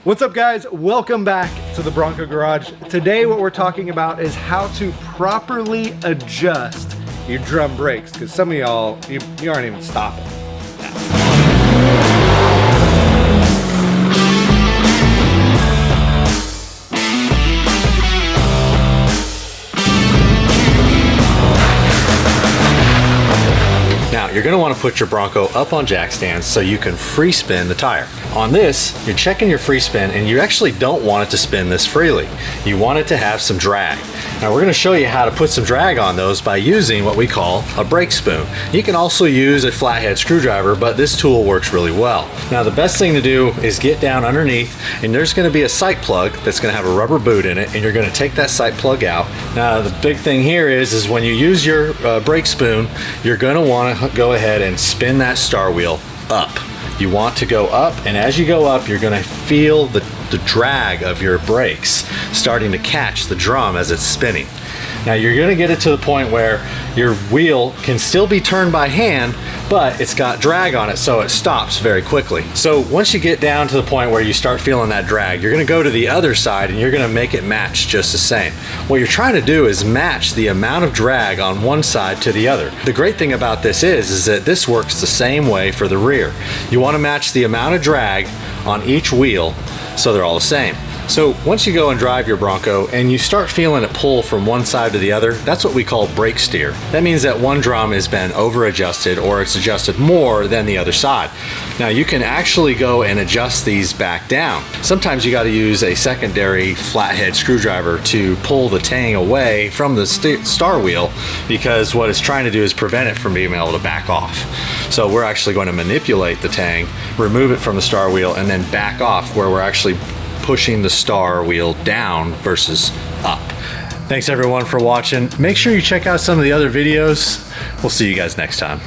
What's up, guys? Welcome back to the Bronco Garage. Today what we're talking about is how to properly adjust your drum brakes, because some of y'all, you aren't even stopping. Now, you're going to want to put your Bronco up on jack stands so you can free spin the tire. On this, you're checking your free spin and you actually don't want it to spin this freely. You want it to have some drag. Now, we're going to show you how to put some drag on those by using what we call a brake spoon. You can also use a flathead screwdriver, but this tool works really well. Now, the best thing to do is get down underneath, and there's going to be a sight plug that's going to have a rubber boot in it, and you're going to take that sight plug out. Now, the big thing here is when you use your brake spoon, you're going to want to go ahead and spin that star wheel up. You want to go up, and as you go up, you're going to feel the drag of your brakes starting to catch the drum as it's spinning. Now, you're going to get it to the point where your wheel can still be turned by hand, but it's got drag on it, so it stops very quickly. So once you get down to the point where you start feeling that drag, you're going to go to the other side and you're going to make it match just the same. What you're trying to do is match the amount of drag on one side to the other. The great thing about this is that this works the same way for the rear. You want to match the amount of drag on each wheel so they're all the same. So once you go and drive your Bronco and you start feeling it pull from one side to the other, that's what we call brake steer. That means that one drum has been over adjusted, or it's adjusted more than the other side. Now, you can actually go and adjust these back down. Sometimes you got to use a secondary flathead screwdriver to pull the tang away from the star wheel, because what it's trying to do is prevent it from being able to back off. So we're actually going to manipulate the tang, remove it from the star wheel, and then back off, where we're actually pushing the star wheel down versus up. Thanks everyone for watching. Make sure you check out some of the other videos. We'll see you guys next time.